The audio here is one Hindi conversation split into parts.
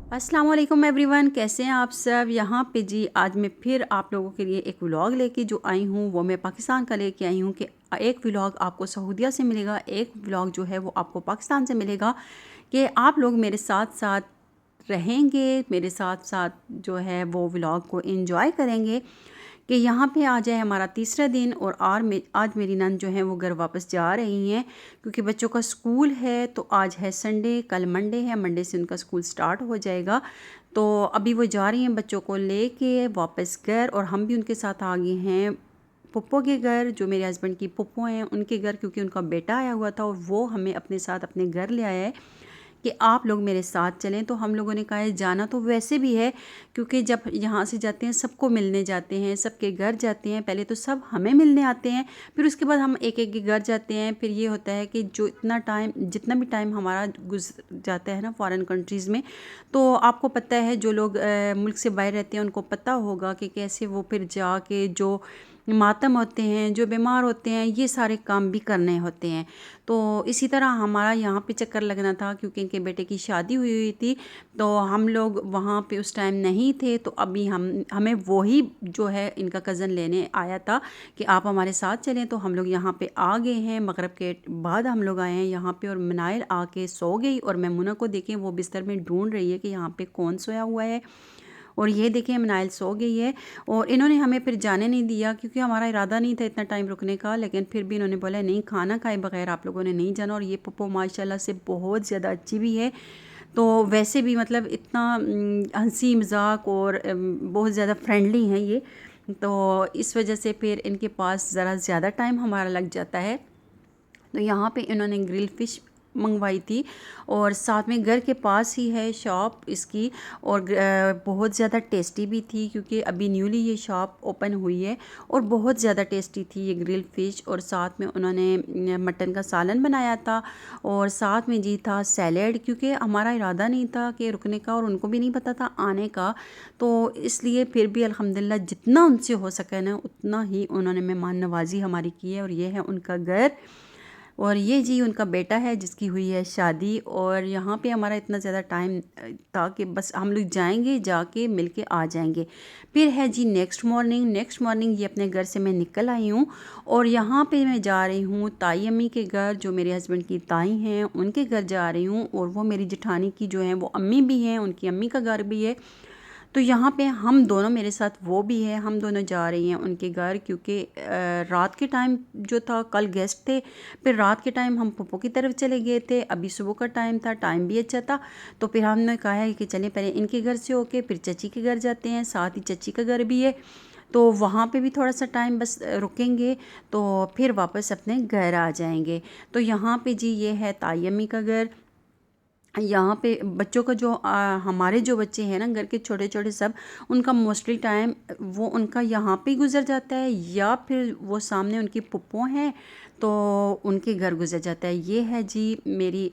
अस्सलाम वालेकुम एवरीवन, कैसे हैं आप सब। यहाँ पे जी आज मैं फिर आप लोगों के लिए एक व्लॉग लेके जो आई हूँ वो मैं पाकिस्तान का लेके आई हूँ कि एक व्लॉग आपको सऊदीया से मिलेगा, एक व्लॉग जो है वो आपको पाकिस्तान से मिलेगा। कि आप लोग मेरे साथ साथ रहेंगे, मेरे साथ साथ जो है वो व्लॉग को एंजॉय करेंगे। कि यहाँ पे आ जाए हमारा तीसरा दिन और आज मेरी नंद जो है वो घर वापस जा रही हैं क्योंकि बच्चों का स्कूल है। तो आज है संडे, कल मंडे है, मंडे से उनका स्कूल स्टार्ट हो जाएगा। तो अभी वो जा रही हैं बच्चों को लेके वापस घर, और हम भी उनके साथ आ गए हैं पुप्पो के घर, जो मेरे हस्बैंड की पुप्पो हैं उनके घर, क्योंकि उनका बेटा आया हुआ था और वो हमें अपने साथ अपने घर ले आया है कि आप लोग मेरे साथ चलें। तो हम लोगों ने कहा है जाना तो वैसे भी है, क्योंकि जब यहाँ से जाते हैं सबको मिलने जाते हैं, सबके घर जाते हैं, पहले तो सब हमें मिलने आते हैं, फिर उसके बाद हम एक एक के घर जाते हैं। फिर ये होता है कि जो जितना भी टाइम हमारा गुजर जाता है ना फॉरेन कंट्रीज़ में, तो आपको पता है जो लोग मुल्क से बाहर रहते हैं उनको पता होगा कि कैसे वो फिर जाके जो मातम होते हैं, जो बीमार होते हैं, ये सारे काम भी करने होते हैं। तो इसी तरह हमारा यहाँ पे चक्कर लगना था क्योंकि इनके बेटे की शादी हुई हुई थी, तो हम लोग वहाँ पे उस टाइम नहीं थे। तो अभी हमें वही जो है इनका कज़न लेने आया था कि आप हमारे साथ चलें। तो हम लोग यहाँ पे आ गए हैं, मगरिब के बाद हम लोग आए हैं यहाँ पे, और मनाइल आके सो गई और मैमुना को देखें वो बिस्तर में ढूंढ रही है कि यहाँ पे कौन सोया हुआ है। और ये देखिए मनाइल सो गई है। और इन्होंने हमें फिर जाने नहीं दिया क्योंकि हमारा इरादा नहीं था इतना टाइम रुकने का, लेकिन फिर भी इन्होंने बोला नहीं, खाना खाए बगैर आप लोगों ने नहीं जाना। और ये पप्पो माशाल्लाह से बहुत ज़्यादा अच्छी भी है, तो वैसे भी मतलब इतना हंसी मजाक और बहुत ज़्यादा फ्रेंडली हैं ये। तो इस वजह से फिर इनके पास ज़रा ज़्यादा टाइम हमारा लग जाता है। तो यहाँ पे इन्होंने ग्रिल फ़िश मंगवाई थी, और साथ में घर के पास ही है शॉप इसकी, और बहुत ज़्यादा टेस्टी भी थी क्योंकि अभी न्यूली ये शॉप ओपन हुई है। और बहुत ज़्यादा टेस्टी थी ये ग्रिल फ़िश, और साथ में उन्होंने मटन का सालन बनाया था, और साथ में जी था सैलेड, क्योंकि हमारा इरादा नहीं था कि रुकने का और उनको भी नहीं पता था आने का। तो इसलिए फिर भी अल्हम्दुलिल्लाह जितना उनसे हो सका ना उतना ही उन्होंने मेहमान नवाजी हमारी की है। और ये है उनका घर, और ये जी उनका बेटा है जिसकी हुई है शादी। और यहाँ पे हमारा इतना ज़्यादा टाइम था कि बस हम लोग जाएंगे, जाके मिल के आ जाएंगे। फिर है जी नेक्स्ट मॉर्निंग ये अपने घर से मैं निकल आई हूँ, और यहाँ पे मैं जा रही हूँ ताई अम्मी के घर, जो मेरे हस्बैंड की ताई हैं उनके घर जा रही हूँ। और वो मेरी जेठानी की जो है वो अम्मी भी हैं, उनकी अम्मी का घर भी है। तो यहाँ पे हम दोनों, मेरे साथ वो भी है, हम दोनों जा रही हैं उनके घर, क्योंकि रात के टाइम जो था कल गेस्ट थे, फिर रात के टाइम हम पप्पो की तरफ चले गए थे, अभी सुबह का टाइम था, टाइम भी अच्छा था। तो फिर हमने कहा है कि चलें पहले इनके घर से होके फिर चची के घर जाते हैं, साथ ही चची का घर भी है, तो वहाँ पे भी थोड़ा सा टाइम बस रुकेंगे, तो फिर वापस अपने घर आ जाएंगे। तो यहाँ पे जी ये है ताई अम्मी का घर। यहाँ पे बच्चों का जो हमारे जो बच्चे हैं ना घर के छोटे छोटे सब, उनका मोस्टली टाइम वो उनका यहाँ पे ही गुजर जाता है, या फिर वो सामने उनकी पुप्पो हैं तो उनके घर गुजर जाता है। ये है जी मेरी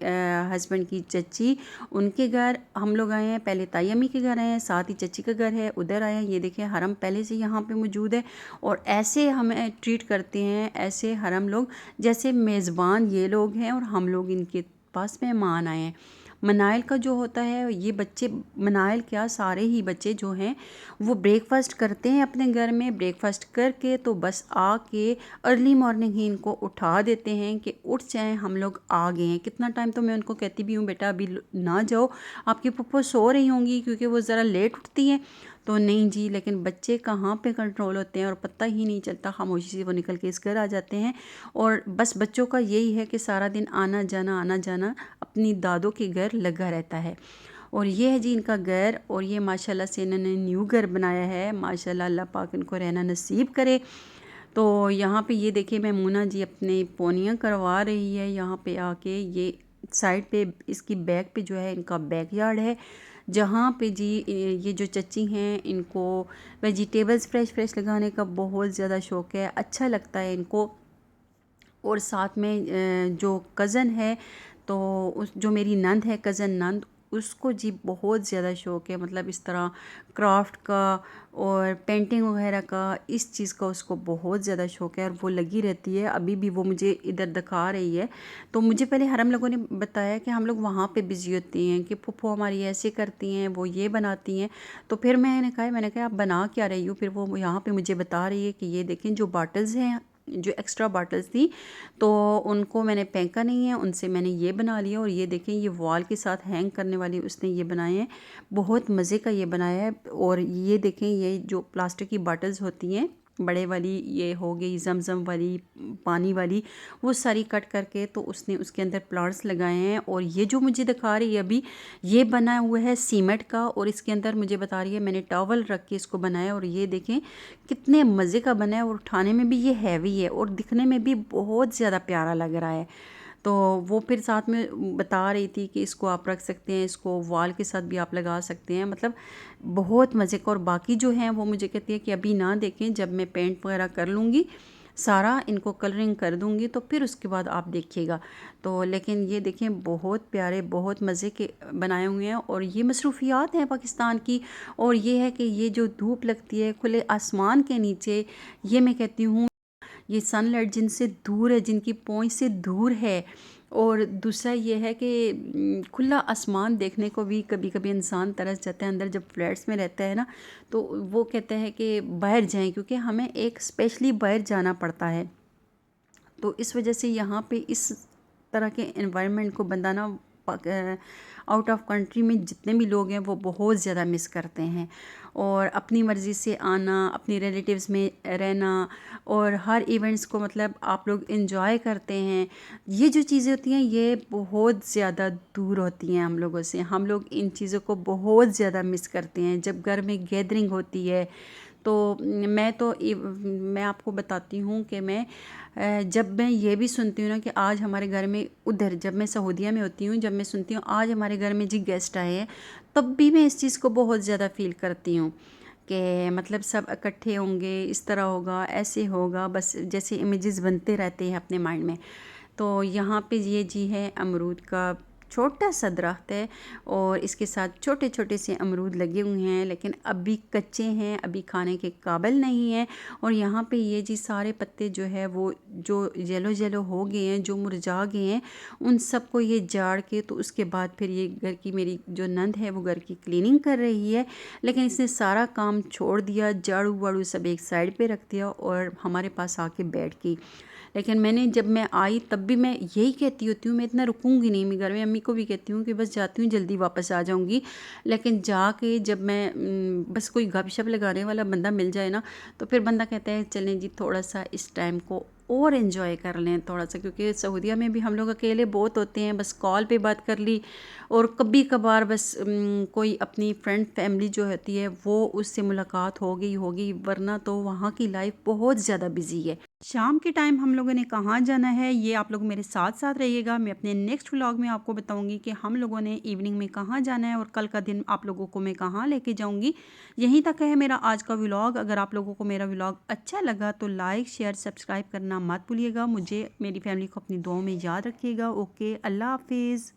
हस्बैंड की चची, उनके घर हम लोग आए हैं। पहले ताई अम्मी के घर आए हैं, साथ ही चची का घर है उधर आए हैं। ये देखिए हरम पहले से यहाँ पे मौजूद है, और ऐसे हमें ट्रीट करते हैं, ऐसे हरम लोग जैसे मेज़बान ये लोग हैं और हम लोग इनके पास मेहमान आए हैं। मनाइल का जो होता है, ये बच्चे, मनाइल क्या सारे ही बच्चे जो हैं वो ब्रेकफास्ट करते हैं अपने घर में, ब्रेकफास्ट करके तो बस आके अर्ली मॉर्निंग ही इनको उठा देते हैं कि उठ जाएं, हम लोग आ गए हैं। कितना टाइम तो मैं उनको कहती भी हूँ बेटा अभी ना जाओ, आपकी पप्पो सो रही होंगी, क्योंकि वो ज़रा लेट उठती हैं। तो नहीं जी, लेकिन बच्चे कहाँ पे कंट्रोल होते हैं और पता ही नहीं चलता, खामोशी से वो निकल के इस घर आ जाते हैं। और बस बच्चों का यही है कि सारा दिन आना जाना अपनी दादों के घर लगा रहता है। और ये है जी इनका घर, और ये माशाल्लाह से इन्होंने न्यू घर बनाया है, माशाल्लाह अल्लाह पाक इनको रहना नसीब करे। तो यहाँ पे ये देखिए मैमूना जी अपने पोनियाँ करवा रही है यहाँ पे आके। ये साइड पे इसकी बैक पे जो है इनका बैक यार्ड है, जहाँ पे जी ये जो चची हैं इनको वेजिटेबल्स फ्रेश फ्रेश लगाने का बहुत ज़्यादा शौक़ है, अच्छा लगता है इनको। और साथ में जो कज़न है, तो उस जो मेरी नंद है, कज़न नंद, उसको जी बहुत ज़्यादा शौक़ है, मतलब इस तरह क्राफ्ट का और पेंटिंग वगैरह का, इस चीज़ का उसको बहुत ज़्यादा शौक़ है और वो लगी रहती है। अभी भी वो मुझे इधर दिखा रही है। तो मुझे पहले हरम लोगों ने बताया कि हम लोग वहाँ पे बिज़ी होती हैं कि फूफो हमारी ऐसे करती हैं, वो ये बनाती हैं। तो फिर मैंने कहा आप बना क्या रही हो? फिर वो यहाँ पे मुझे बता रही है कि ये देखें जो बॉटल्स हैं, जो एक्स्ट्रा बॉटल्स थी तो उनको मैंने फेंका नहीं है, उनसे मैंने ये बना लिया। और ये देखें ये वॉल के साथ हैंग करने वाली उसने ये बनाए हैं, बहुत मज़े का ये बनाया है। और ये देखें ये जो प्लास्टिक की बॉटल्स होती हैं बड़े वाली, ये हो गई जमजम वाली, पानी वाली, वो सारी कट करके तो उसने उसके अंदर प्लांट्स लगाए हैं। और ये जो मुझे दिखा रही है अभी, ये बना हुआ है सीमेंट का और इसके अंदर मुझे बता रही है मैंने टॉवल रख के इसको बनाया। और ये देखें कितने मज़े का बना है और उठाने में भी ये हैवी है और दिखने में भी बहुत ज़्यादा प्यारा लग रहा है। तो वो फिर साथ में बता रही थी कि इसको आप रख सकते हैं, इसको वॉल के साथ भी आप लगा सकते हैं, मतलब बहुत मज़े का। और बाकी जो हैं वो मुझे कहती है कि अभी ना देखें, जब मैं पेंट वगैरह कर लूँगी, सारा इनको कलरिंग कर दूँगी तो फिर उसके बाद आप देखिएगा। तो लेकिन ये देखें बहुत प्यारे, बहुत मज़े के बनाए हुए हैं। और ये मसरूफियात हैं पाकिस्तान की। और ये है कि ये जो धूप लगती है खुले आसमान के नीचे, ये मैं कहती हूँ ये सनलाइट जिनसे दूर है, जिनकी पहुंच से दूर है। और दूसरा ये है कि खुला आसमान देखने को भी कभी कभी इंसान तरस जाता है। अंदर जब फ्लैट्स में रहता है ना, तो वो कहते हैं कि बाहर जाएं, क्योंकि हमें एक स्पेशली बाहर जाना पड़ता है। तो इस वजह से यहाँ पे इस तरह के एनवायरनमेंट को बंदा ना आउट ऑफ कंट्री में जितने भी लोग हैं वो बहुत ज़्यादा मिस करते हैं। और अपनी मर्ज़ी से आना, अपनी रिलेटिव्स में रहना और हर इवेंट्स को मतलब आप लोग इन्जॉय करते हैं, ये जो चीज़ें होती हैं ये बहुत ज़्यादा दूर होती हैं हम लोगों से। हम लोग इन चीज़ों को बहुत ज़्यादा मिस करते हैं। जब घर में गैदरिंग होती है तो मैं आपको बताती हूँ कि जब मैं ये भी सुनती हूँ ना कि आज हमारे घर में, उधर जब मैं सऊदीया में होती हूँ, जब मैं सुनती हूँ आज हमारे घर में जी गेस्ट आए हैं, तब भी मैं इस चीज़ को बहुत ज़्यादा फ़ील करती हूँ कि मतलब सब इकट्ठे होंगे, इस तरह होगा, ऐसे होगा, बस जैसे इमेजेस बनते रहते हैं अपने माइंड में। तो यहाँ पे ये जी है अमरूद का छोटा सा दरख्त है और इसके साथ छोटे छोटे से अमरूद लगे हुए हैं, लेकिन अभी कच्चे हैं, अभी खाने के काबिल नहीं है। और यहाँ पे ये जी सारे पत्ते जो है वो जो येलो येलो हो गए हैं, जो मुरझा गए हैं, उन सब को ये झाड़ के तो उसके बाद फिर ये घर की मेरी जो नंद है वो घर की क्लीनिंग कर रही है। लेकिन इसने सारा काम छोड़ दिया, झाड़ू वाड़ू सब एक साइड पे रख दिया और हमारे पास आके बैठ गई। लेकिन मैंने जब मैं आई तब भी मैं यही कहती होती हूँ मैं इतना रुकूंगी नहीं। मैं घर में अम्मी को भी कहती हूँ कि बस जाती हूँ जल्दी वापस आ जाऊँगी। लेकिन जाके जब मैं बस कोई गपशप लगाने वाला बंदा मिल जाए ना, तो फिर बंदा कहता है चलें जी थोड़ा सा इस टाइम को और इन्जॉय कर लें थोड़ा सा, क्योंकि सऊदीया में भी हम लोग अकेले बहुत होते हैं, बस कॉल पे बात कर ली और कभी कभार बस कोई अपनी फ्रेंड फैमिली जो होती है वो उससे मुलाकात हो गई होगी, वरना तो वहाँ की लाइफ बहुत ज़्यादा बिजी है। शाम के टाइम हम लोगों ने कहाँ जाना है ये आप लोग मेरे साथ साथ रहिएगा। मैं अपने नेक्स्ट व्लॉग में आपको बताऊंगी कि हम लोगों ने इवनिंग में कहाँ जाना है और कल का दिन आप लोगों को मैं कहाँ लेके जाऊंगी। यहीं तक है मेरा आज का व्लॉग। अगर आप लोगों को मेरा व्लॉग अच्छा लगा तो लाइक शेयर सब्सक्राइब करना मत भूलिएगा। मुझे मेरी फैमिली को अपनी दुआओं में याद रखिएगा। ओके, अल्लाह हाफिज़।